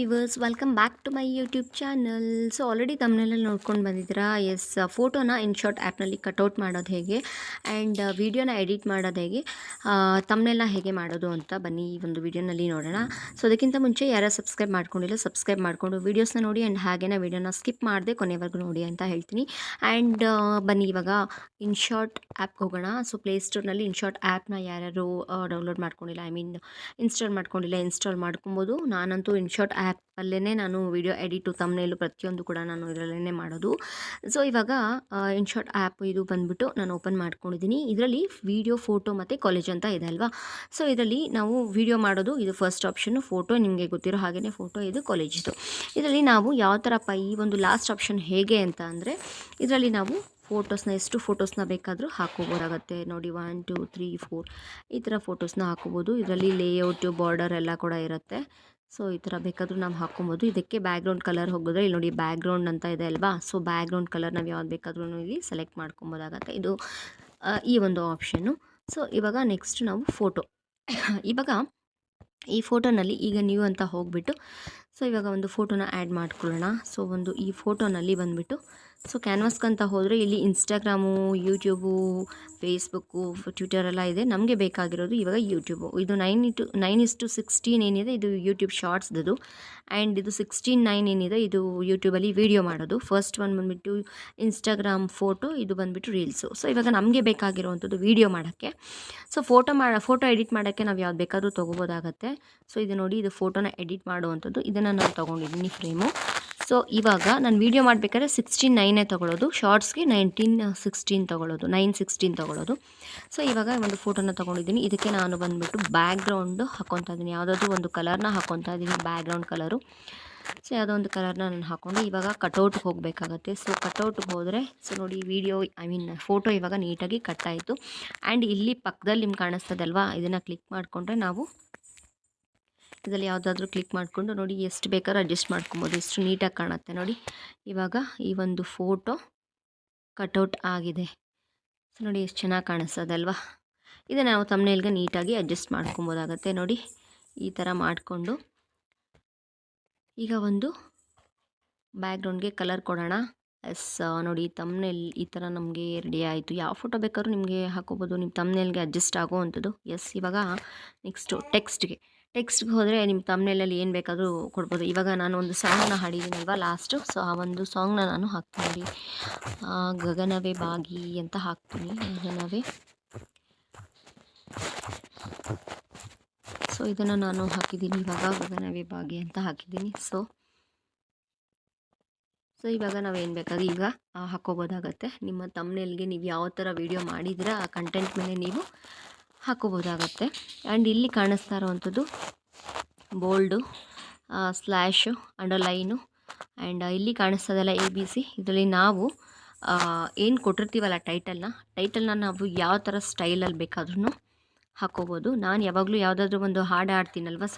Viewers, welcome back to my YouTube channel. So already ತಮ್ಮನೆಲ್ಲ ನೋಡ್ಕೊಂಡು ಬಂದಿದ್ದೀರಾ. ಎಸ್, ಫೋಟೋನ ಇನ್ಶಾರ್ಟ್ ಆ್ಯಪ್ನಲ್ಲಿ ಕಟ್ಔಟ್ ಮಾಡೋದು ಹೇಗೆ ಆ್ಯಂಡ್ ವೀಡಿಯೋನ ಎಡಿಟ್ ಮಾಡೋದು ಹೇಗೆ, ತಮ್ಮನೆಲ್ಲ ಹೇಗೆ ಮಾಡೋದು ಅಂತ ಬನ್ನಿ ಈ ಒಂದು ವೀಡಿಯೋನಲ್ಲಿ ನೋಡೋಣ. ಸೊ ಅದಕ್ಕಿಂತ ಮುಂಚೆ ಯಾರು ಸಬ್ಸ್ಕ್ರೈಬ್ ಮಾಡ್ಕೊಂಡಿಲ್ಲ ಸಬ್ಸ್ಕ್ರೈಬ್ ಮಾಡಿಕೊಂಡು ವೀಡಿಯೋಸ್ನ ನೋಡಿ ಆ್ಯಂಡ್ ಹಾಗೇನ ವೀಡಿಯೋನ ಸ್ಕಿಪ್ ಮಾಡದೆ ಕೊನೆವರೆಗೂ ನೋಡಿ ಅಂತ ಹೇಳ್ತೀನಿ. ಆ್ಯಂಡ್ ಬನ್ನಿ ಇವಾಗ ಇನ್ಶಾರ್ಟ್ ಆ್ಯಪ್ಗೆ ಹೋಗೋಣ. ಸೊ ಪ್ಲೇಸ್ಟೋರ್ನಲ್ಲಿ ಇನ್ಶಾರ್ಟ್ ಆ್ಯಪ್ನ ಯಾರ್ಯಾರು ಡೌನ್ಲೋಡ್ ಮಾಡ್ಕೊಂಡಿಲ್ಲ, ಇನ್ಸ್ಟಾಲ್ ಮಾಡ್ಕೊಂಡಿಲ್ಲ, ಇನ್ಸ್ಟಾಲ್ ಮಾಡ್ಕೊಬೋದು. ನಾನಂತೂ ಇನ್ಶಾರ್ಟ್ ಆ್ಯಪಲ್ಲೇ ನಾನು ವೀಡಿಯೋ ಎಡಿಟು ತಮ್ನೇಲು ಪ್ರತಿಯೊಂದು ಕೂಡ ನಾನು ಇದರಲ್ಲೇ ಮಾಡೋದು. ಸೊ ಇವಾಗ ಇನ್ಶಾರ್ಟ್ ಆ್ಯಪ್ ಇದು ಬಂದುಬಿಟ್ಟು ನಾನು ಓಪನ್ ಮಾಡ್ಕೊಂಡಿದ್ದೀನಿ. ಇದರಲ್ಲಿ ವೀಡಿಯೋ, ಫೋಟೋ ಮತ್ತು ಕಾಲೇಜ್ ಅಂತ ಇದೆ ಅಲ್ವಾ. ಸೊ ಇದರಲ್ಲಿ ನಾವು ವೀಡಿಯೋ ಮಾಡೋದು ಇದು ಫಸ್ಟ್ ಆಪ್ಷನ್ನು, ಫೋಟೋ ನಿಮಗೆ ಗೊತ್ತಿರೋ ಹಾಗೆಯೇ ಫೋಟೋ, ಇದು ಕಾಲೇಜಿದು. ಇದರಲ್ಲಿ ನಾವು ಯಾವ ಥರಪ್ಪ ಈ ಒಂದು ಲಾಸ್ಟ್ ಆಪ್ಷನ್ ಹೇಗೆ ಅಂತ ಅಂದರೆ, ಇದರಲ್ಲಿ ನಾವು ಎಷ್ಟು ಫೋಟೋಸ್ನ ಬೇಕಾದರೂ ಹಾಕೋಬೋದಾಗತ್ತೆ ನೋಡಿ. 1 2 3 4 ಈ ಥರ ಫೋಟೋಸ್ನ ಹಾಕೋಬೋದು. ಇದರಲ್ಲಿ ಲೇಔಟು, ಬಾರ್ಡರ್ ಎಲ್ಲ ಕೂಡ ಇರುತ್ತೆ. ಸೊ ಈ ಥರ ಬೇಕಾದರೂ ನಾವು ಹಾಕೊಬೋದು. ಇದಕ್ಕೆ ಬ್ಯಾಕ್ಗ್ರೌಂಡ್ ಕಲರ್ ಹೋಗಿದ್ರೆ ಇಲ್ಲಿ ನೋಡಿ ಬ್ಯಾಕ್ಗ್ರೌಂಡ್ ಅಂತ ಇದೆ ಅಲ್ವಾ. ಸೊ ಬ್ಯಾಕ್ಗ್ರೌಂಡ್ ಕಲರ್ ನಾವು ಯಾವ್ದು ಬೇಕಾದ್ರೂ ಇಲ್ಲಿ ಸೆಲೆಕ್ಟ್ ಮಾಡ್ಕೊಬೋದಾಗತ್ತೆ. ಇದು ಈ ಒಂದು ಆಪ್ಷನ್ನು. ಸೊ ಇವಾಗ ನೆಕ್ಸ್ಟ್ ನಾವು ಫೋಟೋ. ಇವಾಗ ಈ ಫೋಟೋನಲ್ಲಿ ಈಗ ನೀವು ಅಂತ ಹೋಗ್ಬಿಟ್ಟು, ಸೊ ಇವಾಗ ಒಂದು ಫೋಟೋನ ಆ್ಯಡ್ ಮಾಡ್ಕೊಳ್ಳೋಣ. ಸೊ ಈ ಫೋಟೋನಲ್ಲಿ ಬಂದುಬಿಟ್ಟು, ಸೊ ಕ್ಯಾನ್ವಾಸ್ಗಂತ ಹೋದರೆ ಇಲ್ಲಿ ಇನ್ಸ್ಟಾಗ್ರಾಮು, ಯೂಟ್ಯೂಬು, ಫೇಸ್ಬುಕ್ಕು, ಟ್ವಿಟರ್ ಎಲ್ಲ ಇದೆ. ನಮಗೆ ಬೇಕಾಗಿರೋದು ಇವಾಗ ಯೂಟ್ಯೂಬು. ಇದು 9:16 ಏನಿದೆ ಇದು ಯೂಟ್ಯೂಬ್ ಶಾರ್ಟ್ಸ್ದು, ಆ್ಯಂಡ್ ಇದು 16:9 ಏನಿದೆ ಇದು ಯೂಟ್ಯೂಬಲ್ಲಿ ವೀಡಿಯೋ ಮಾಡೋದು. ಫಸ್ಟ್ ಒನ್ ಬಂದುಬಿಟ್ಟು ಇನ್ಸ್ಟಾಗ್ರಾಮ್ ಫೋಟೋ, ಇದು ಬಂದುಬಿಟ್ಟು ರೀಲ್ಸು. ಸೊ ಇವಾಗ ನಮಗೆ ಬೇಕಾಗಿರೋವಂಥದ್ದು ವೀಡಿಯೋ ಮಾಡೋಕ್ಕೆ. ಸೊ ಫೋಟೋ ಎಡಿಟ್ ಮಾಡೋಕ್ಕೆ ನಾವು ಯಾವ್ದು ಬೇಕಾದರೂ ತೊಗೋಬೋದಾಗತ್ತೆ. ಸೊ ಇದು ನೋಡಿ, ಇದು ಫೋಟೋನ ಎಡಿಟ್ ಮಾಡುವಂಥದ್ದು. ಇದನ್ನು ನಾನು ತೊಗೊಂಡಿದ್ದೀನಿ ಫ್ರೇಮು. ಸೊ ಇವಾಗ ನಾನು ವೀಡಿಯೋ ಮಾಡಬೇಕಾದ್ರೆ 16:9 ತೊಗೊಳ್ಳೋದು, ಶಾರ್ಟ್ಸ್ಗೆ 19:16 ತೊಗೊಳ್ಳೋದು, 9:16 ತೊಗೊಳ್ಳೋದು. ಸೊ ಇವಾಗ ಒಂದು ಫೋಟೋನ ತೊಗೊಂಡಿದ್ದೀನಿ. ಇದಕ್ಕೆ ನಾನು ಬಂದುಬಿಟ್ಟು ಬ್ಯಾಕ್ಗ್ರೌಂಡು ಹಾಕ್ಕೊತಾ ಇದ್ದೀನಿ. ಯಾವುದಾದ್ರೂ ಒಂದು ಕಲರ್ನ ಹಾಕ್ಕೊತಾ ಇದ್ದೀನಿ, ಬ್ಯಾಕ್ಗ್ರೌಂಡ್ ಕಲರು. ಸೊ ಯಾವುದೋ ಒಂದು ಕಲರ್ನ ನಾನು ಹಾಕ್ಕೊಂಡು ಇವಾಗ ಕಟೌಟ್ಗೆ ಹೋಗಬೇಕಾಗತ್ತೆ. ಸೊ ಕಟೌಟ್ಗೆ ಹೋದರೆ, ಸೊ ನೋಡಿ ಫೋಟೋ ಇವಾಗ ನೀಟಾಗಿ ಕಟ್ಟಾಯಿತು. ಆ್ಯಂಡ್ ಇಲ್ಲಿ ಪಕ್ಕದಲ್ಲಿ ನಿಮ್ಗೆ ಕಾಣಿಸ್ತದಲ್ವಾ, ಇದನ್ನು ಕ್ಲಿಕ್ ಮಾಡಿಕೊಂಡ್ರೆ ನಾವು ಇದರಲ್ಲಿ ಯಾವುದಾದ್ರೂ ಕ್ಲಿಕ್ ಮಾಡಿಕೊಂಡು ನೋಡಿ ಎಷ್ಟು ಬೇಕಾದ್ರೂ ಅಡ್ಜಸ್ಟ್ ಮಾಡ್ಕೊಬೋದು. ಎಷ್ಟು ನೀಟಾಗಿ ಕಾಣುತ್ತೆ ನೋಡಿ. ಇವಾಗ ಈ ಒಂದು ಫೋಟೋ ಕಟೌಟ್ ಆಗಿದೆ. ಸೊ ನೋಡಿ ಎಷ್ಟು ಚೆನ್ನಾಗಿ ಕಾಣಿಸ್ತದಲ್ವಾ. ಇದನ್ನು ನಾವು ತಮ್ನೇಲ್ಗೆ ನೀಟಾಗಿ ಅಡ್ಜಸ್ಟ್ ಮಾಡ್ಕೊಬೋದಾಗತ್ತೆ ನೋಡಿ. ಈ ಥರ ಮಾಡಿಕೊಂಡು ಈಗ ಒಂದು ಬ್ಯಾಕ್ಗ್ರೌಂಡ್ಗೆ ಕಲರ್ ಕೊಡೋಣ. ಎಸ್, ನೋಡಿ ತಮ್ನೇಲ್ ಈ ಥರ ನಮಗೆ ರೆಡಿ ಆಯಿತು. ಯಾವ ಫೋಟೋ ಬೇಕಾದ್ರೂ ನಿಮಗೆ ಹಾಕೋಬೋದು, ನಿಮ್ಮ ತಮ್ನೇಲ್ಗೆ ಅಡ್ಜಸ್ಟ್ ಆಗೋವಂಥದ್ದು. ಎಸ್, ಇವಾಗ ನೆಕ್ಸ್ಟು ಟೆಕ್ಸ್ಟ್ಗೆ ಹೋದರೆ ನಿಮ್ಮ ತಮ್ನೇಲಲ್ಲಿ ಏನು ಬೇಕಾದರೂ ಕೊಡ್ಬೋದು. ಇವಾಗ ನಾನು ಒಂದು ಸಾಂಗ್ನ ಹಾಡಿದ್ದೀನಲ್ವ ಲಾಸ್ಟು. ಸೊ ಆ ಒಂದು ಸಾಂಗ್ನ ನಾನು ಹಾಕ್ತೀನಿ. ಗಗನವೇ ಬಾಗಿ ಅಂತ ಹಾಕ್ತೀನಿ. ಗಗನವೇ. ಸೊ ಇದನ್ನು ನಾನು ಹಾಕಿದ್ದೀನಿ ಇವಾಗ, ಗಗನವೇ ಬಾಗಿ ಅಂತ ಹಾಕಿದ್ದೀನಿ. ಸೊ ಇವಾಗ ನಾವೇನು ಬೇಕಾದ್ರೂ ಈಗ ಹಾಕೋಬೋದಾಗತ್ತೆ. ನಿಮ್ಮ ತಮ್ನೇಲ್ಗೆ ನೀವು ಯಾವ ಥರ ವೀಡಿಯೋ ಮಾಡಿದ್ದೀರಾ ಆ ಕಂಟೆಂಟ್ ಮೇಲೆ ನೀವು ಹಾಕೋಬೋದಾಗತ್ತೆ. ಆ್ಯಂಡ್ ಇಲ್ಲಿ ಕಾಣಿಸ್ತಾ ಇರೋವಂಥದ್ದು ಬೋಲ್ಡು, ಸ್ಲ್ಯಾಶು, ಅಂಡರ್ಲೈನು, ಆ್ಯಂಡ್ ಇಲ್ಲಿ ಕಾಣಿಸ್ತದಲ್ಲ ABC. ಇದರಲ್ಲಿ ನಾವು ಏನು ಕೊಟ್ಟಿರ್ತೀವಲ್ಲ ಟೈಟಲ್ನ ನಾವು ಯಾವ ಥರ ಸ್ಟೈಲಲ್ಲಿ ಬೇಕಾದ್ರೂ ಹಾಕೋಬೋದು. ನಾನು ಯಾವಾಗಲೂ ಯಾವುದಾದ್ರೂ ಒಂದು ಹಾಡು ಆಡ್ತೀನಲ್ವ,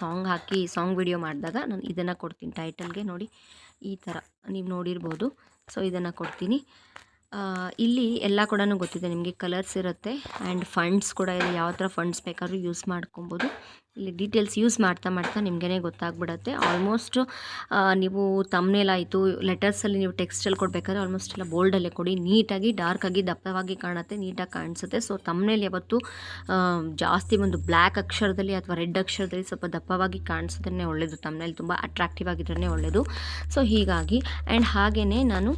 ಸಾಂಗ್ ವಿಡಿಯೋ ಮಾಡಿದಾಗ ನಾನು ಇದನ್ನು ಕೊಡ್ತೀನಿ ಟೈಟಲ್ಗೆ. ನೋಡಿ ಈ ಥರ ನೀವು ನೋಡಿರ್ಬೋದು. ಸೊ ಇದನ್ನು ಕೊಡ್ತೀನಿ. ಇಲ್ಲಿ ಎಲ್ಲ ಕೂಡ ಗೊತ್ತಿದೆ ನಿಮಗೆ, ಕಲರ್ಸ್ ಇರುತ್ತೆ ಆ್ಯಂಡ್ ಫಂಡ್ಸ್ ಕೂಡ ಇದೆ. ಯಾವ ಥರ ಫಂಡ್ಸ್ ಬೇಕಾದ್ರೂ ಯೂಸ್ ಮಾಡ್ಕೊಬೋದು. ಇಲ್ಲಿ ಡೀಟೇಲ್ಸ್ ಯೂಸ್ ಮಾಡ್ತಾ ನಿಮಗೇ ಗೊತ್ತಾಗ್ಬಿಡತ್ತೆ. ಆಲ್ಮೋಸ್ಟ್ ನೀವು ತಮ್ನೇಲ್ ಆಯಿತು, ಲೆಟರ್ಸಲ್ಲಿ ನೀವು ಟೆಕ್ಸ್ಟಲ್ಲಿ ಕೊಡಬೇಕಾದ್ರೆ ಆಲ್ಮೋಸ್ಟ್ ಎಲ್ಲ ಬೋಲ್ಡಲ್ಲೇ ಕೊಡಿ. ನೀಟಾಗಿ ಡಾರ್ಕಾಗಿ ದಪ್ಪವಾಗಿ ಕಾಣುತ್ತೆ, ನೀಟಾಗಿ ಕಾಣಿಸುತ್ತೆ. ಸೊ ತಮ್ನೇಲ್ ಯಾವತ್ತು ಜಾಸ್ತಿ ಒಂದು ಬ್ಲ್ಯಾಕ್ ಅಕ್ಷರದಲ್ಲಿ ಅಥವಾ ರೆಡ್ ಅಕ್ಷರದಲ್ಲಿ ಸ್ವಲ್ಪ ದಪ್ಪವಾಗಿ ಕಾಣಿಸಿದ್ರೆ ಒಳ್ಳೆಯದು. ತಮ್ನೇಲ್ ತುಂಬ ಅಟ್ರಾಕ್ಟಿವ್ ಆಗಿದ್ರೇ ಒಳ್ಳೆಯದು. ಸೊ ಹೀಗಾಗಿ ಆ್ಯಂಡ್ ಹಾಗೆಯೇ ನಾನು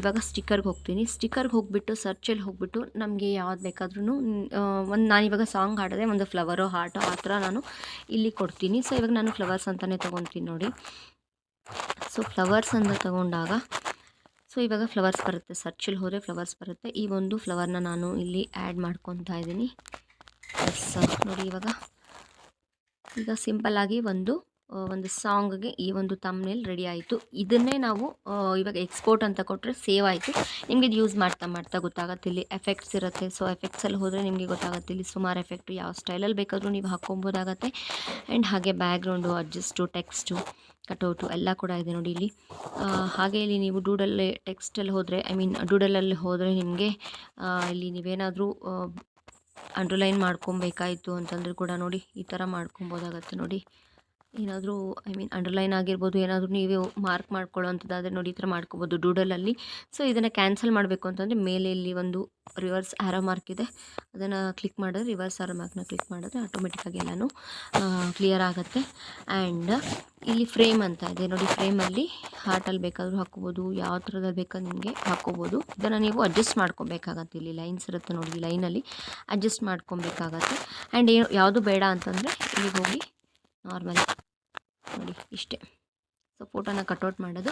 ಇವಾಗ ಸ್ಟಿಕ್ಕರ್ಗೆ ಹೋಗ್ಬಿಟ್ಟು ಸರ್ಚಲ್ಲಿ ಹೋಗ್ಬಿಟ್ಟು ನಮಗೆ ಯಾವ್ದು ಬೇಕಾದ್ರೂ ನಾನಿವಾಗ ಸಾಂಗ್ ಹಾಡಿದ್ರೆ ಒಂದು ಫ್ಲವರೋ ಹಾರ್ಟೋ ಆ ಥರ ನಾನು ಇಲ್ಲಿ ಕೊಡ್ತೀನಿ. ಸೊ ಇವಾಗ ನಾನು ಫ್ಲವರ್ಸ್ ಅಂತಲೇ ತೊಗೊತೀನಿ ನೋಡಿ. ಸೊ ಫ್ಲವರ್ಸ್ ಅಂತ ತಗೊಂಡಾಗ ಸೊ ಇವಾಗ ಫ್ಲವರ್ಸ್ ಬರುತ್ತೆ, ಸರ್ಚಲ್ಲಿ ಹೋದರೆ ಫ್ಲವರ್ಸ್ ಬರುತ್ತೆ. ಈ ಒಂದು ಫ್ಲವರ್ನ ನಾನು ಇಲ್ಲಿ ಆ್ಯಡ್ ಮಾಡ್ಕೊತಾ ಇದ್ದೀನಿ. ಎಸ್ ನೋಡಿ, ಈಗ ಸಿಂಪಲ್ಲಾಗಿ ಒಂದು ಸಾಂಗ್ಗೆ ಈ ಒಂದು ತಮ್ನೇಲ್ ರೆಡಿ ಆಯಿತು. ಇದನ್ನೇ ನಾವು ಇವಾಗ ಎಕ್ಸ್ಪೋರ್ಟ್ ಅಂತ ಕೊಟ್ಟರೆ ಸೇವ್ ಆಯಿತು. ನಿಮಗೆ ಇದು ಯೂಸ್ ಮಾಡ್ತಾ ಗೊತ್ತಾಗುತ್ತೆ. ಇಲ್ಲಿ ಎಫೆಕ್ಟ್ಸ್ ಇರುತ್ತೆ. ಸೊ ಎಫೆಕ್ಟ್ಸಲ್ಲಿ ಹೋದರೆ ನಿಮಗೆ ಗೊತ್ತಾಗುತ್ತೆ. ಇಲ್ಲಿ ಸುಮಾರು ಎಫೆಕ್ಟು ಯಾವ ಸ್ಟೈಲಲ್ಲಿ ಬೇಕಾದರೂ ನೀವು ಹಾಕ್ಕೊಬೋದಾಗತ್ತೆ. ಆ್ಯಂಡ್ ಹಾಗೆ ಬ್ಯಾಕ್ಗ್ರೌಂಡು, ಅಡ್ಜಸ್ಟು, ಟೆಕ್ಸ್ಟು, ಕಟೌಟು ಎಲ್ಲ ಕೂಡ ಇದೆ ನೋಡಿ ಇಲ್ಲಿ. ಹಾಗೆ ಇಲ್ಲಿ ನೀವು ಡೂಡಲಲ್ಲಿ ಹೋದರೆ ನಿಮಗೆ ಇಲ್ಲಿ ನೀವೇನಾದರೂ ಅಂಡರ್ಲೈನ್ ಮಾಡ್ಕೊಬೇಕಾಯಿತು ಅಂತಂದರೆ ಕೂಡ ನೋಡಿ ಈ ಥರ ಮಾಡ್ಕೊಬೋದಾಗತ್ತೆ ನೋಡಿ. ಏನಾದರೂ ಅಂಡರ್ಲೈನ್ ಆಗಿರ್ಬೋದು, ಏನಾದರೂ ನೀವೇ ಮಾರ್ಕ್ ಮಾಡ್ಕೊಳ್ಳೋ ಅಂಥದ್ದಾದರೆ ನೋಡಿ ಈ ಥರ ಮಾಡ್ಕೋಬೋದು ಡೂಡಲಲ್ಲಿ. ಸೊ ಇದನ್ನು ಕ್ಯಾನ್ಸಲ್ ಮಾಡಬೇಕು ಅಂತಂದರೆ ಮೇಲೆ ಇಲ್ಲಿ ಒಂದು ರಿವರ್ಸ್ ಆರೋ ಮಾರ್ಕ್ ಇದೆ, ಅದನ್ನು ಕ್ಲಿಕ್ ಮಾಡಿದ್ರೆ ರಿವರ್ಸ್ ಆರೋ ಮಾರ್ಕ್ನ ಕ್ಲಿಕ್ ಮಾಡಿದ್ರೆ ಆಟೋಮೆಟಿಕ್ಕಾಗಿ ಎಲ್ಲನೂ ಕ್ಲಿಯರ್ ಆಗುತ್ತೆ. ಆ್ಯಂಡ್ ಇಲ್ಲಿ ಫ್ರೇಮ್ ಅಂತ ಇದೆ ನೋಡಿ, ಫ್ರೇಮಲ್ಲಿ ಹಾರ್ಟಲ್ಲಿ ಬೇಕಾದರೂ ಹಾಕ್ಕೋಬೋದು, ಯಾವ ಥರದಲ್ಲಿ ಬೇಕಾದ್ರೆ ನಿಮಗೆ ಹಾಕ್ಕೋಬೋದು. ಇದನ್ನು ನೀವು ಅಡ್ಜಸ್ಟ್ ಮಾಡ್ಕೊಬೇಕಾಗತ್ತೆ. ಇಲ್ಲಿ ಲೈನ್ಸ್ ಇರುತ್ತೆ ನೋಡಿ, ಈ ಲೈನಲ್ಲಿ ಅಡ್ಜಸ್ಟ್ ಮಾಡ್ಕೊಬೇಕಾಗತ್ತೆ. ಆ್ಯಂಡ್ ಯಾವುದು ಬೇಡ ಅಂತಂದರೆ ಇಲ್ಲಿಗೆ ಹೋಗಿ ನಾರ್ಮಲ್ ನೋಡಿ ಇಷ್ಟೇ. ಸೊ ಫೋಟೋನ ಕಟ್ಔಟ್ ಮಾಡೋದು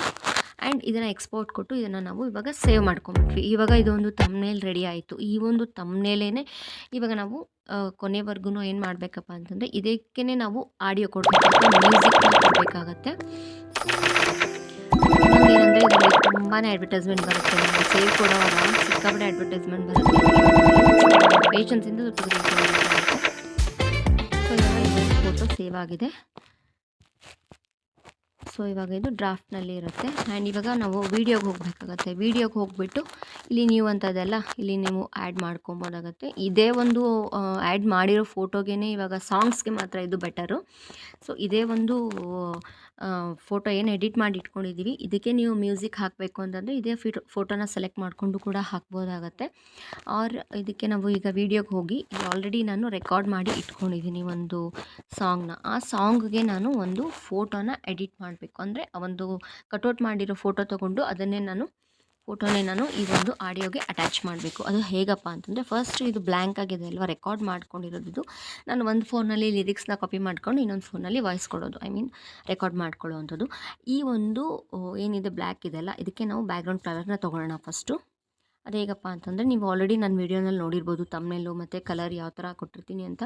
ಆ್ಯಂಡ್ ಇದನ್ನು ಎಕ್ಸ್ಪೋರ್ಟ್ ಕೊಟ್ಟು ಇದನ್ನು ನಾವು ಇವಾಗ ಸೇವ್ ಮಾಡ್ಕೊಂಬಿಟ್ವಿ. ಇವಾಗ ಇದೊಂದು ತಮ್ನೇಲ್ ರೆಡಿ ಆಯಿತು. ಈ ಒಂದು ತಮ್ನೇಲೇ ಇವಾಗ ನಾವು ಕೊನೆವರೆಗೂ ಏನು ಮಾಡಬೇಕಪ್ಪ ಅಂತಂದರೆ ಇದಕ್ಕೇ ನಾವು ಆಡಿಯೋ ಕೊಡಬೇಕಾಗುತ್ತೆ, ಮ್ಯೂಸಿಕ್ನ ಕೊಡಬೇಕಾಗತ್ತೆ. ಇನ್ನೊಂದೇನೆಂದರೆ ಇದರಲ್ಲಿ ತುಂಬಾ ಅಡ್ವರ್ಟೈಸ್ಮೆಂಟ್ ಬರುತ್ತೆ, ನಾವು ಸೇವ್ ಕೊಡೋವಾಗ ಸಿಕ್ಕಾಪಟ್ಟೆ ಅಡ್ವರ್ಟೈಸ್ಮೆಂಟ್ ಬರುತ್ತೆ. ಪೇಷನ್ಸಿಂದ ಸ್ವಲ್ಪ ಸೊ ಇವಾಗ ಇದೊಂದು ಫೋಟೋ ಸೇವ್ ಆಗಿದೆ. ಸೊ ಇವಾಗ ಇದು ಡ್ರಾಫ್ಟ್ನಲ್ಲಿ ಇರುತ್ತೆ. ಆ್ಯಂಡ್ ಇವಾಗ ನಾವು ವೀಡಿಯೋಗೆ ಹೋಗಬೇಕಾಗತ್ತೆ. ವೀಡಿಯೋಗೆ ಹೋಗಿಬಿಟ್ಟು ಇಲ್ಲಿ ನೀವು ಅಂಥದ್ದೆಲ್ಲ ಇಲ್ಲಿ ನೀವು ಆ್ಯಡ್ ಮಾಡ್ಕೊಬೋದಾಗತ್ತೆ. ಇದೇ ಒಂದು ಆ್ಯಡ್ ಮಾಡಿರೋ ಫೋಟೋಗೆ ಇವಾಗ ಸಾಂಗ್ಸ್ಗೆ ಮಾತ್ರ ಇದು ಬೆಟರು. ಸೊ ಇದೇ ಒಂದು ಫೋಟೋ ಏನು ಎಡಿಟ್ ಮಾಡಿ ಇಟ್ಕೊಂಡಿದ್ದೀವಿ, ಇದಕ್ಕೆ ನೀವು ಮ್ಯೂಸಿಕ್ ಹಾಕಬೇಕು ಅಂತಂದರೆ ಇದೇ ಫೋಟೋನ ಸೆಲೆಕ್ಟ್ ಮಾಡಿಕೊಂಡು ಕೂಡ ಹಾಕ್ಬೋದಾಗತ್ತೆ. ಆರ್ ಇದಕ್ಕೆ ನಾವು ಈಗ ವೀಡಿಯೋಗೆ ಹೋಗಿ ಆಲ್ರೆಡಿ ನಾನು ರೆಕಾರ್ಡ್ ಮಾಡಿ ಇಟ್ಕೊಂಡಿದ್ದೀನಿ ಒಂದು ಸಾಂಗ್ನ. ಆ ಸಾಂಗ್ಗೆ ನಾನು ಒಂದು ಫೋಟೋನ ಎಡಿಟ್ ಮಾಡಬೇಕು. ಅಂದರೆ ಒಂದು ಕಟ್ಔಟ್ ಮಾಡಿರೋ ಫೋಟೋ ತೊಗೊಂಡು ಅದನ್ನೇ ನಾನು ಈ ಒಂದು ಆಡಿಯೋಗೆ ಅಟ್ಯಾಚ್ ಮಾಡಬೇಕು. ಅದು ಹೇಗಪ್ಪ ಅಂತಂದರೆ ಫಸ್ಟ್ ಇದು ಬ್ಲ್ಯಾಂಕ್ ಆಗಿದೆ ಅಲ್ವಾ, ರೆಕಾರ್ಡ್ ಮಾಡ್ಕೊಂಡಿರೋದು ಇದು. ನಾನು ಒಂದು ಫೋನಲ್ಲಿ ಲಿರಿಕ್ಸ್ನ ಕಾಪಿ ಮಾಡ್ಕೊಂಡು ಇನ್ನೊಂದು ಫೋನಲ್ಲಿ ವಾಯ್ಸ್ ಕೊಡೋದು, ರೆಕಾರ್ಡ್ ಮಾಡ್ಕೊಳ್ಳೋ ಅಂಥದ್ದು. ಈ ಒಂದು ಏನಿದೆ ಬ್ಲ್ಯಾಕ್ ಇದೆಲ್ಲ, ಇದಕ್ಕೆ ನಾವು ಬ್ಯಾಕ್ಗ್ರೌಂಡ್ ಕಲರ್ನ ತೊಗೊಳ್ಳೋಣ ಫಸ್ಟು. ಅದು ಹೇಗಪ್ಪ ಅಂತಂದರೆ ನೀವು ಆಲ್ರೆಡಿ ನನ್ನ ವೀಡಿಯೋನಲ್ಲಿ ನೋಡಿರ್ಬೋದು ತಮ್ನೇಲು ಮತ್ತು ಕಲರ್ ಯಾವ ಥರ ಕೊಟ್ಟಿರ್ತೀನಿ ಅಂತ.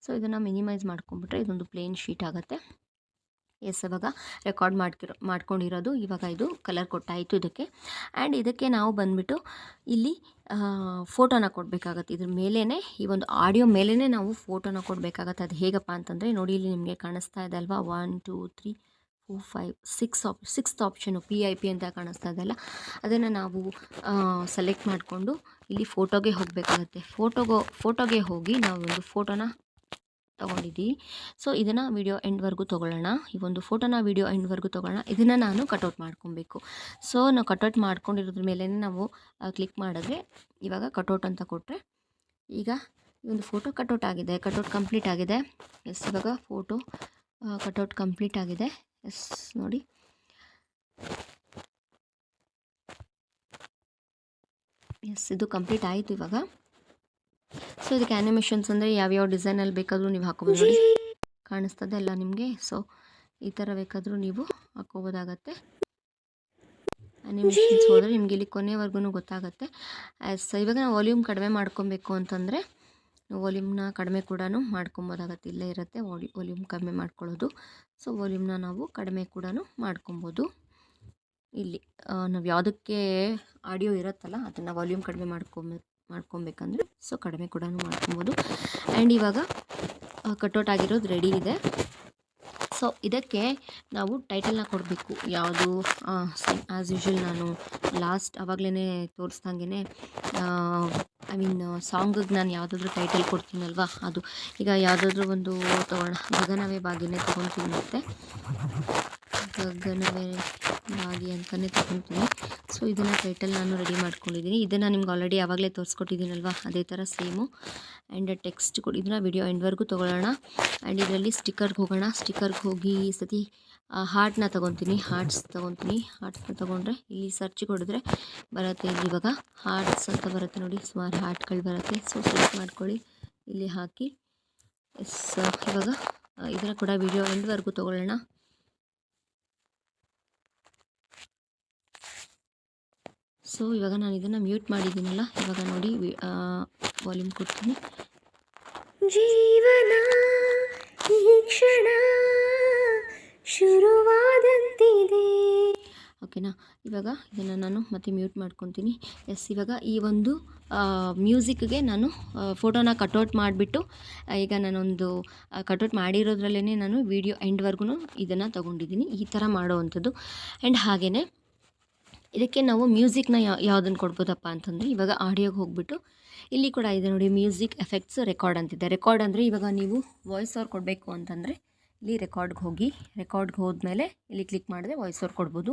ಸೊ ಇದನ್ನು ಮಿನಿಮೈಸ್ ಮಾಡ್ಕೊಂಬಿಟ್ರೆ ಇದೊಂದು ಪ್ಲೇನ್ ಶೀಟ್ ಆಗುತ್ತೆ. ಎಸ್, ಇವಾಗ ರೆಕಾರ್ಡ್ ಮಾಡ್ಕೊಂಡಿರೋದು ಇವಾಗ ಇದು ಕಲರ್ ಕೊಟ್ಟಾಯಿತು ಇದಕ್ಕೆ. ಆ್ಯಂಡ್ ಇದಕ್ಕೆ ನಾವು ಬಂದುಬಿಟ್ಟು ಇಲ್ಲಿ ಫೋಟೋನ ಕೊಡಬೇಕಾಗತ್ತೆ. ಇದ್ರ ಮೇಲೇ ಈ ಒಂದು ಆಡಿಯೋ ಮೇಲೇ ನಾವು ಫೋಟೋನ ಕೊಡಬೇಕಾಗತ್ತೆ. ಅದು ಹೇಗಪ್ಪ ಅಂತಂದರೆ ನೋಡಿ, ಇಲ್ಲಿ ನಿಮಗೆ ಕಾಣಿಸ್ತಾ ಇದೆ ಅಲ್ವಾ, 1 2 3 4 5 6 ಆಪ್ಷನು PIP ಅಂತ ಕಾಣಿಸ್ತಾ ಇದೆಯಲ್ಲ, ಅದನ್ನು ನಾವು ಸೆಲೆಕ್ಟ್ ಮಾಡಿಕೊಂಡು ಇಲ್ಲಿ ಫೋಟೋಗೆ ಹೋಗಬೇಕಾಗತ್ತೆ. ಫೋಟೋಗೆ ಹೋಗಿ ನಾವು ಒಂದು ಫೋಟೋನ ತೊಗೊಂಡಿದ್ದೀವಿ. ಸೊ ಇದನ್ನು ವಿಡಿಯೋ ಎಂಡ್ವರೆಗೂ ತೊಗೊಳ್ಳೋಣ. ಈ ಒಂದು ಫೋಟೋನ ವಿಡಿಯೋ ಎಂಡ್ವರೆಗೂ ತೊಗೊಳ್ಳೋಣ. ಇದನ್ನು ನಾನು ಕಟ್ಔಟ್ ಮಾಡ್ಕೊಬೇಕು. ಸೊ ನಾವು ಕಟ್ಔಟ್ ಮಾಡ್ಕೊಂಡಿರೋದ್ರ ಮೇಲೆ ನಾವು ಕ್ಲಿಕ್ ಮಾಡಿದ್ರೆ ಇವಾಗ ಕಟ್ಔಟ್ ಅಂತ ಕೊಟ್ಟರೆ ಈಗ ಈ ಒಂದು ಫೋಟೋ ಕಟ್ಔಟ್ ಆಗಿದೆ, ಕಟ್ಔಟ್ ಕಂಪ್ಲೀಟ್ ಆಗಿದೆ. ಎಸ್, ಇವಾಗ ಫೋಟೋ ಕಟ್ಔಟ್ ಕಂಪ್ಲೀಟ್ ಆಗಿದೆ. ಎಸ್ ನೋಡಿ, ಎಸ್ ಇದು ಕಂಪ್ಲೀಟ್ ಆಯಿತು ಇವಾಗ. ಸೊ ಇದಕ್ಕೆ ಆ್ಯನಿಮೇಷನ್ಸ್ ಅಂದರೆ ಯಾವ್ಯಾವ ಡಿಸೈನಲ್ಲಿ ಬೇಕಾದರೂ ನೀವು ಹಾಕೋಬೋದು. ನೋಡಿ ಕಾಣಿಸ್ತದೆ ಎಲ್ಲ ನಿಮಗೆ. ಸೊ ಈ ಥರ ಬೇಕಾದರೂ ನೀವು ಹಾಕೋಬೋದಾಗತ್ತೆ. ಆ್ಯನಿಮೇಷನ್ಸ್ ಹೋದರೆ ನಿಮಗೆ ಇಲ್ಲಿ ಕೊನೆವರೆಗೂ ಗೊತ್ತಾಗುತ್ತೆ. ಇವಾಗ ನಾವು ವಾಲ್ಯೂಮ್ ಕಡಿಮೆ ಮಾಡ್ಕೊಬೇಕು ಅಂತಂದರೆ ವಾಲ್ಯೂಮ್ನ ಕಡಿಮೆ ಕೂಡ ಮಾಡ್ಕೊಬೋದಾಗತ್ತೆ. ಇಲ್ಲೇ ಇರುತ್ತೆ ವಾಲ್ಯೂಮ್ ಕಡಿಮೆ ಮಾಡ್ಕೊಳ್ಳೋದು. ಸೊ ವಾಲ್ಯೂಮ್ನ ನಾವು ಕಡಿಮೆ ಕೂಡ ಮಾಡ್ಕೊಬೋದು. ಇಲ್ಲಿ ನಾವು ಯಾವುದಕ್ಕೆ ಆಡಿಯೋ ಇರುತ್ತಲ್ಲ ಅದನ್ನು ವಾಲ್ಯೂಮ್ ಕಡಿಮೆ ಮಾಡ್ಕೊಬೇಕಂದ್ರೆ ಸೊ ಕಡಿಮೆ ಕೂಡ ಮಾಡ್ಕೊಬೋದು. ಆ್ಯಂಡ್ ಇವಾಗ ಕಟ್ಔಟ್ ಆಗಿರೋದು ರೆಡಿ ಇದೆ. ಸೊ ಇದಕ್ಕೆ ನಾವು ಟೈಟಲ್ನ ಕೊಡಬೇಕು. ಯಾವುದು ಆ್ಯಸ್ ಯೂಶ್ವಲ್ ನಾನು ಆವಾಗಲೇ ತೋರಿಸ್ದಂಗೆ ಸಾಂಗಿಗೆ ನಾನು ಯಾವುದಾದ್ರೂ ಟೈಟಲ್ ಕೊಡ್ತೀನಲ್ವ, ಅದು ಈಗ ಯಾವುದಾದ್ರೂ ಒಂದು ತೊಗೊಳ್ಳೋಣ. ಗಗನವೇ ಬಾಗಿನೇ ತೊಗೊತೀನಿ, ಮತ್ತು ಗಗನವೇ ಬಾಗಿ ಅಂತಲೇ ತೊಗೊತೀನಿ. ಸೊ ಇದನ್ನು ಟೈಟಲ್ ನಾನು ರೆಡಿ ಮಾಡ್ಕೊಂಡಿದ್ದೀನಿ. ಇದನ್ನು ನಿಮ್ಗೆ ಆಲ್ರೆಡಿ ಆವಾಗಲೇ ತೋರಿಸ್ಕೊಟ್ಟಿದ್ದೀನಲ್ವ, ಅದೇ ಥರ ಸೇಮು. ಆ್ಯಂಡ್ ಟೆಕ್ಸ್ಟ್ ಇದನ್ನ ವಿಡಿಯೋ ಎಂಡ್ವರೆಗೂ ತೊಗೊಳ್ಳೋಣ. ಆ್ಯಂಡ್ ಇದರಲ್ಲಿ ಸ್ಟಿಕ್ಕರ್ಗೆ ಹೋಗೋಣ. ಸ್ಟಿಕ್ಕರ್ಗೆ ಹೋಗಿ ಈ ಸತಿ ಹಾರ್ಟ್ನ ತೊಗೊತೀನಿ. ಹಾರ್ಟ್ಸ್ನ ತೊಗೊಂಡ್ರೆ ಇಲ್ಲಿ ಸರ್ಚ್ ಕೊಡಿದ್ರೆ ಬರುತ್ತೆ. ಇಲ್ಲಿ ಇವಾಗ ಹಾರ್ಟ್ಸ್ ಅಂತ ಬರುತ್ತೆ ನೋಡಿ, ಸುಮಾರು ಹಾರ್ಟ್ಗಳು ಬರುತ್ತೆ. ಸೊ ಸೆಲೆಕ್ಟ್ ಮಾಡ್ಕೊಳ್ಳಿ, ಇಲ್ಲಿ ಹಾಕಿ. ಎಸ್, ಇವಾಗ ಇದರ ಕೂಡ ವಿಡಿಯೋ ಎಂಡ್ವರೆಗೂ ತೊಗೊಳ್ಳೋಣ. ಸೊ ಇವಾಗ ನಾನು ಇದನ್ನು ಮ್ಯೂಟ್ ಮಾಡಿದ್ದೀನಲ್ಲ, ಇವಾಗ ನೋಡಿ ವಾಲ್ಯೂಮ್ ಕೊಡ್ತೀನಿ. ಜೀವನ ಈ ಕ್ಷಣ ಶುರುವಾದಂತಿದೆ. ಓಕೆನಾ, ಇವಾಗ ಇದನ್ನು ನಾನು ಮತ್ತೆ ಮ್ಯೂಟ್ ಮಾಡ್ಕೊತೀನಿ. ಎಸ್, ಇವಾಗ ಈ ಒಂದು ಮ್ಯೂಸಿಕ್ಗೆ ನಾನು ಫೋಟೋನ ಕಟ್ಔಟ್ ಮಾಡಿಬಿಟ್ಟು ಈಗ ನಾನೊಂದು ಕಟ್ಔಟ್ ಮಾಡಿರೋದ್ರಲ್ಲೇ ನಾನು ವಿಡಿಯೋ ಎಂಡ್ವರೆಗೂ ಇದನ್ನು ತೊಗೊಂಡಿದ್ದೀನಿ. ಈ ಥರ ಮಾಡೋವಂಥದ್ದು. ಆ್ಯಂಡ್ ಹಾಗೆಯೇ ಇದಕ್ಕೆ ನಾವು ಮ್ಯೂಸಿಕ್ನ ಯಾವುದನ್ನು ಕೊಡ್ಬೋದಪ್ಪ ಅಂತಂದರೆ ಇವಾಗ ಆಡಿಯೋಗೆ ಹೋಗ್ಬಿಟ್ಟು ಇಲ್ಲಿ ಕೂಡ ಇದೆ ನೋಡಿ, ಮ್ಯೂಸಿಕ್ ಎಫೆಕ್ಟ್ಸ್ ರೆಕಾರ್ಡ್ ಅಂತಿದೆ. ರೆಕಾರ್ಡ್ ಅಂದರೆ ಇವಾಗ ನೀವು ವಾಯ್ಸ್ ಓವರ್ ಕೊಡಬೇಕು ಅಂತಂದರೆ ಇಲ್ಲಿ ರೆಕಾರ್ಡ್ಗೆ ಹೋಗಿ, ರೆಕಾರ್ಡ್ಗೆ ಹೋದ್ಮೇಲೆ ಇಲ್ಲಿ ಕ್ಲಿಕ್ ಮಾಡಿದ್ರೆ ವಾಯ್ಸ್ ಓವರ್ ಕೊಡ್ಬೋದು.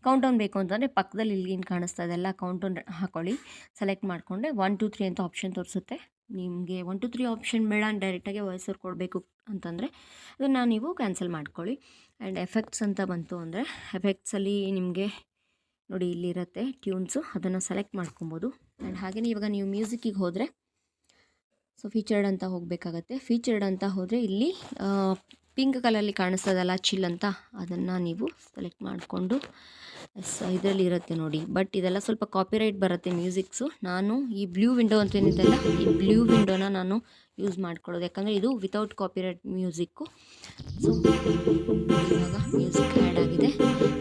ಕೌಂಟೌನ್ ಬೇಕು ಅಂತಂದರೆ ಪಕ್ಕದಲ್ಲಿ ಇಲ್ಲಿ ಏನು ಕಾಣಿಸ್ತಾ ಇದೆಲ್ಲ ಕೌಂಟೌನ್ ಹಾಕೊಳ್ಳಿ. ಸೆಲೆಕ್ಟ್ ಮಾಡಿಕೊಂಡೆ 1 2 3 ಅಂತ ಆಪ್ಷನ್ ತೋರಿಸುತ್ತೆ. ನಿಮಗೆ 1 2 3 ಆಪ್ಷನ್ ಬೇಡ, ಡೈರೆಕ್ಟಾಗಿ ವಾಯ್ಸ್ ಓವರ್ ಕೊಡಬೇಕು ಅಂತಂದರೆ ಅದನ್ನು ನೀವು ಕ್ಯಾನ್ಸಲ್ ಮಾಡ್ಕೊಳ್ಳಿ. ಆ್ಯಂಡ್ ಎಫೆಕ್ಟ್ಸ್ ಅಂತ ಬಂತು ಅಂದರೆ ಎಫೆಕ್ಟ್ಸಲ್ಲಿ ನಿಮಗೆ ನೋಡಿ ಇಲ್ಲಿರುತ್ತೆ ಟ್ಯೂನ್ಸು, ಅದನ್ನು ಸೆಲೆಕ್ಟ್ ಮಾಡ್ಕೊಬೋದು. ಆ್ಯಂಡ್ ಹಾಗೆಯೇ ಇವಾಗ ನೀವು ಮ್ಯೂಸಿಕ್ಕಿಗೆ ಹೋದರೆ ಸೊ ಫೀಚರ್ಡ್ ಅಂತ ಹೋಗಬೇಕಾಗತ್ತೆ. ಫೀಚರ್ಡ್ ಅಂತ ಹೋದರೆ ಇಲ್ಲಿ ಪಿಂಕ್ ಕಲರಲ್ಲಿ ಕಾಣಿಸ್ತದಲ್ಲ ಚಿಲ್ ಅಂತ, ಅದನ್ನು ನೀವು ಸೆಲೆಕ್ಟ್ ಮಾಡಿಕೊಂಡು ಇದರಲ್ಲಿ ಇರುತ್ತೆ ನೋಡಿ. ಬಟ್ ಇದೆಲ್ಲ ಸ್ವಲ್ಪ ಕಾಪಿರೈಟ್ ಬರುತ್ತೆ ಮ್ಯೂಸಿಕ್ಸು. ನಾನು ಈ ಬ್ಲೂ ವಿಂಡೋ ಅಂತ ಏನಿದೆಲ್ಲ, ಈ ಬ್ಲೂ ವಿಂಡೋನ ನಾನು ಯೂಸ್ ಮಾಡ್ಕೊಳ್ಳೋದು, ಯಾಕಂದರೆ ಇದು ವಿತೌಟ್ ಕಾಪಿರೈಟ್ ಮ್ಯೂಸಿಕ್ಕು. ಸೊ ಇವಾಗ ಮ್ಯೂಸಿಕ್ ಆ್ಯಡ್ ಆಗಿದೆ.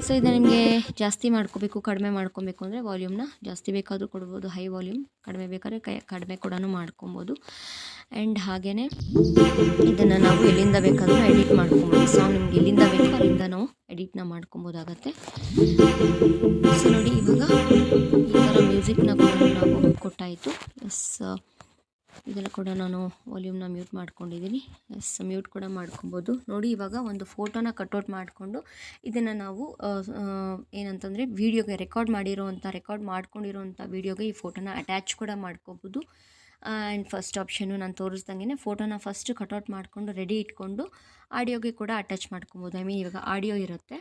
ಸೊ ಇದು ನಿಮಗೆ ಜಾಸ್ತಿ ಮಾಡ್ಕೋಬೇಕು, ಕಡಿಮೆ ಮಾಡ್ಕೊಬೇಕು ಅಂದರೆ ವಾಲ್ಯೂಮ್ನ ಜಾಸ್ತಿ ಬೇಕಾದರೂ ಕೊಡ್ಬೋದು, ಹೈ ವಾಲ್ಯೂಮ್, ಕಡಿಮೆ ಬೇಕಾದ್ರೆ ಕಡಿಮೆ ಕೂಡ ಮಾಡ್ಕೊಬೋದು. ಆ್ಯಂಡ್ ಹಾಗೆಯೇ ಇದನ್ನು ನಾವು ಎಲ್ಲಿಂದ ಬೇಕಾದರೂ ಎಡಿಟ್ ಮಾಡ್ಕೊಬೋದು. ಸಾಂಗ್ ನಿಮ್ಗೆ ಎಲ್ಲಿಂದ ಬೇಕೋ ಅಲ್ಲಿಂದ ನಾವು ಎಡಿಟ್ನ ಮಾಡ್ಕೊಬೋದಾಗತ್ತೆ. ಸೊ ನೋಡಿ ಇವಾಗ ಈ ಥರ ಮ್ಯೂಸಿಕ್ನ ಕೂಡ ನಾವು ಕೊಟ್ಟಾಯಿತು. ಎಸ್, ಇದನ್ನು ಕೂಡ ನಾನು ವಾಲ್ಯೂಮ್ನ ಮ್ಯೂಟ್ ಮಾಡ್ಕೊಂಡಿದ್ದೀನಿ. ಎಸ್, ಮ್ಯೂಟ್ ಕೂಡ ಮಾಡ್ಕೊಬೋದು. ನೋಡಿ ಇವಾಗ ಒಂದು ಫೋಟೋನ ಕಟ್ಔಟ್ ಮಾಡಿಕೊಂಡು ಇದನ್ನು ನಾವು ಏನಂತಂದರೆ ವೀಡಿಯೋಗೆ ರೆಕಾರ್ಡ್ ಮಾಡ್ಕೊಂಡಿರೋವಂಥ ವೀಡಿಯೋಗೆ ಈ ಫೋಟೋನ ಅಟ್ಯಾಚ್ ಕೂಡ ಮಾಡ್ಕೋಬೋದು. ಆ್ಯಂಡ್ ಫಸ್ಟ್ ಆಪ್ಷನ್ನು ನಾನು ತೋರಿಸ್ದಂಗೆ ಫೋಟೋನ ಫಸ್ಟ್ ಕಟ್ಔಟ್ ಮಾಡಿಕೊಂಡು ರೆಡಿ ಇಟ್ಕೊಂಡು ಆಡಿಯೋಗೆ ಕೂಡ ಅಟ್ಯಾಚ್ ಮಾಡ್ಕೊಬೋದು. ಇವಾಗ ಆಡಿಯೋ ಇರುತ್ತೆ.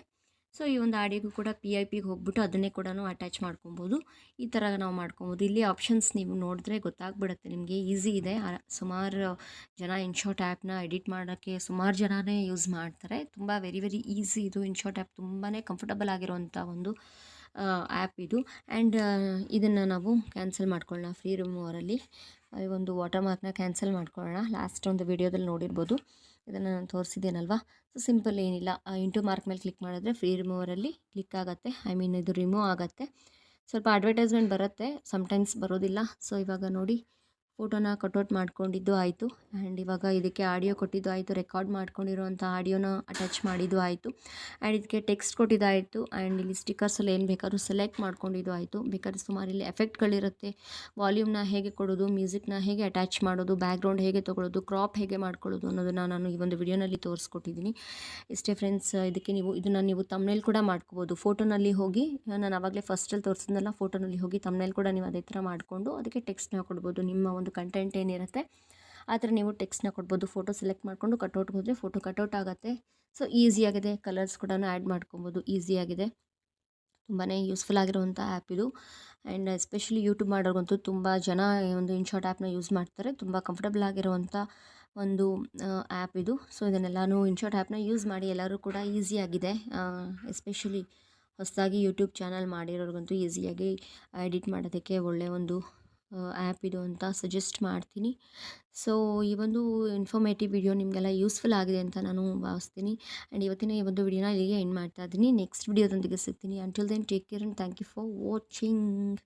ಸೊ ಈ ಒಂದು ಆಡಿಯೋಗೂ ಕೂಡ PIPಗೆ ಹೋಗ್ಬಿಟ್ಟು ಅದನ್ನೇ ಕೂಡ ಅಟ್ಯಾಚ್ ಮಾಡ್ಕೊಬೋದು. ಈ ಥರ ನಾವು ಮಾಡ್ಕೊಬೋದು. ಇಲ್ಲಿ ಆಪ್ಷನ್ಸ್ ನೀವು ನೋಡಿದ್ರೆ ಗೊತ್ತಾಗ್ಬಿಡುತ್ತೆ ನಿಮಗೆ, ಈಸಿ ಇದೆ. ಸುಮಾರು ಜನ ಇನ್ಶಾಟ್ ಆ್ಯಪ್ನ ಎಡಿಟ್ ಮಾಡೋಕ್ಕೆ ಸುಮಾರು ಜನನೇ ಯೂಸ್ ಮಾಡ್ತಾರೆ. ತುಂಬ ವೆರಿ ಈಸಿ ಇದು. ಇನ್ಶಾಟ್ ಆ್ಯಪ್ ತುಂಬಾ ಕಂಫರ್ಟಬಲ್ ಆಗಿರುವಂಥ ಒಂದು ಆ್ಯಪ್ ಇದು. ಆ್ಯಂಡ್ ಇದನ್ನು ನಾವು ಕ್ಯಾನ್ಸಲ್ ಮಾಡ್ಕೊಳ್ಳೋಣ. ಫ್ರೀ ರಿಮೂವರಲ್ಲಿ ಈ ಒಂದು ವಾಟರ್ ಮಾರ್ಕ್ನ ಕ್ಯಾನ್ಸಲ್ ಮಾಡ್ಕೊಳ್ಳೋಣ. ಲಾಸ್ಟ್ ಒಂದು ವಿಡಿಯೋದಲ್ಲಿ ನೋಡಿರ್ಬೋದು, ಇದನ್ನು ನಾನು ತೋರಿಸಿದ್ದೇನಲ್ವಾ. ಸೊ ಸಿಂಪಲ್ ಏನಿಲ್ಲ, ಇಂಟು ಮಾರ್ಕ್ ಮೇಲೆ ಕ್ಲಿಕ್ ಮಾಡಿದ್ರೆ ಫ್ರೀ ರಿಮೂವರಲ್ಲಿ ಕ್ಲಿಕ್ ಆಗುತ್ತೆ. ಇದು ರಿಮೂವ್ ಆಗುತ್ತೆ. ಸ್ವಲ್ಪ ಅಡ್ವರ್ಟೈಸ್ಮೆಂಟ್ ಬರುತ್ತೆ, ಸಮ್ಟೈಮ್ಸ್ ಬರೋದಿಲ್ಲ. ಸೊ ಇವಾಗ ನೋಡಿ ಫೋಟೋನ ಕಟ್ಔಟ್ ಮಾಡ್ಕೊಂಡಿದ್ದು ಆಯಿತು. ಆ್ಯಂಡ್ ಇವಾಗ ಇದಕ್ಕೆ ಆಡಿಯೋ ಕೊಟ್ಟಿದ್ದು ಆಯಿತು, ರೆಕಾರ್ಡ್ ಮಾಡ್ಕೊಂಡಿರೋವಂಥ ಆಡಿಯೋನ ಅಟ್ಯಾಚ್ ಮಾಡಿದ್ದು ಆಯಿತು. ಆ್ಯಂಡ್ ಇದಕ್ಕೆ ಟೆಕ್ಸ್ಟ್ ಕೊಟ್ಟಿದ್ದಾಯಿತು. ಆ್ಯಂಡ್ ಇಲ್ಲಿ ಸ್ಟಿಕರ್ಸಲ್ಲಿ ಏನು ಬೇಕಾದ್ರೂ ಸೆಲೆಕ್ಟ್ ಮಾಡ್ಕೊಂಡಿದ್ದು ಆಯಿತು. ಬೇಕಾದ್ರೆ ಸುಮಾರು ಇಲ್ಲಿ ಎಫೆಕ್ಟ್ಗಳಿರುತ್ತೆ, ವಾಲ್ಯೂಮ್ನ ಹೇಗೆ ಕೊಡೋದು, ಮ್ಯೂಸಿಕ್ನ ಹೇಗೆ ಅಟ್ಯಾಚ್ ಮಾಡೋದು, ಬ್ಯಾಕ್ಗ್ರೌಂಡ್ ಹೇಗೆ ತೊಗೊಳ್ಳೋದು, ಕ್ರಾಪ್ ಹೇಗೆ ಮಾಡ್ಕೊಳ್ಳೋದು ಅನ್ನೋದನ್ನು ನಾನು ಈ ಒಂದು ವಿಡಿಯೋನಲ್ಲಿ ತೋರಿಸ್ಕೊಟ್ಟಿದ್ದೀನಿ. ಇಷ್ಟೇ ಫ್ರೆಂಡ್ಸ್. ಇದನ್ನು ನೀವು ತಮ್ನೇಲ್ ಕೂಡ ಮಾಡ್ಕೋಬೋದು. ಫೋಟೋನಲ್ಲಿ ಹೋಗಿ ನಾನು ಆವಾಗಲೇ ಫಸ್ಟಲ್ಲಿ ತೋರಿಸಿದ್ನಲ್ಲ, ಫೋಟೋನಲ್ಲಿ ಹೋಗಿ ತಮ್ನೇಲ್ ಕೂಡ ನೀವು ಅದೇ ಥರ ಮಾಡಿಕೊಂಡು ಅದಕ್ಕೆ ಟೆಕ್ಸ್ಟ್ನ ಕೊಡ್ಬೋದು. ನಿಮ್ಮ ಒಂದು ಕಂಟೆಂಟ್ ಏನಿರುತ್ತೆ ಆ ಥರ ನೀವು ಟೆಕ್ಸ್ಟ್ನ ಕೊಡ್ಬೋದು. ಫೋಟೋ ಸೆಲೆಕ್ಟ್ ಮಾಡಿಕೊಂಡು ಕಟ್ಔಟ್ಗೆ ಹೋದರೆ ಫೋಟೋ ಕಟ್ಔಟ್ ಆಗುತ್ತೆ. ಸೊ ಈಸಿಯಾಗಿದೆ. ಕಲರ್ಸ್ ಕೂಡ ಆ್ಯಡ್ ಮಾಡ್ಕೊಬೋದು, ಈಸಿಯಾಗಿದೆ. ತುಂಬಾ ಯೂಸ್ಫುಲ್ ಆಗಿರುವಂಥ ಆ್ಯಪ್ ಇದು. ಆ್ಯಂಡ್ ಎಸ್ಪೆಷಲಿ ಯೂಟ್ಯೂಬ್ ಮಾಡೋರ್ಗಂತೂ ತುಂಬ ಜನ ಒಂದು ಇನ್ಶಾಟ್ ಆ್ಯಪ್ನ ಯೂಸ್ ಮಾಡ್ತಾರೆ. ತುಂಬ ಕಂಫರ್ಟಬಲ್ ಆಗಿರುವಂಥ ಒಂದು ಆ್ಯಪ್ ಇದು. ಸೊ ಇದನ್ನೆಲ್ಲನೂ ಇನ್ಶಾಟ್ ಆ್ಯಪ್ನ ಯೂಸ್ ಮಾಡಿ ಎಲ್ಲರೂ ಕೂಡ ಈಸಿಯಾಗಿದೆ. ಎಸ್ಪೆಷಲಿ ಹೊಸದಾಗಿ ಯೂಟ್ಯೂಬ್ ಚಾನಲ್ ಮಾಡಿರೋರ್ಗಂತೂ ಈಸಿಯಾಗಿ ಎಡಿಟ್ ಮಾಡೋದಕ್ಕೆ ಒಳ್ಳೆಯ ಒಂದು ಆ್ಯಪ್ ಇದು ಅಂತ ಸಜೆಸ್ಟ್ ಮಾಡ್ತೀನಿ. ಸೊ ಈ ಒಂದು ಇನ್ಫಾರ್ಮೇಟಿವ್ ವಿಡಿಯೋ ನಿಮಗೆಲ್ಲ ಯೂಸ್ಫುಲ್ ಆಗಿದೆ ಅಂತ ನಾನು ಭಾವಿಸ್ತೀನಿ. ಆ್ಯಂಡ್ ಇವತ್ತಿನ ಈ ಒಂದು ವಿಡಿಯೋನ ಇಲ್ಲಿಗೆ ಎಂಡ್ ಮಾಡ್ತಾ ಇದ್ದೀನಿ. ನೆಕ್ಸ್ಟ್ ವಿಡಿಯೋದೊಂದಿಗೆ ಸಿಗ್ತೀನಿ. Until then take care and thank you for watching.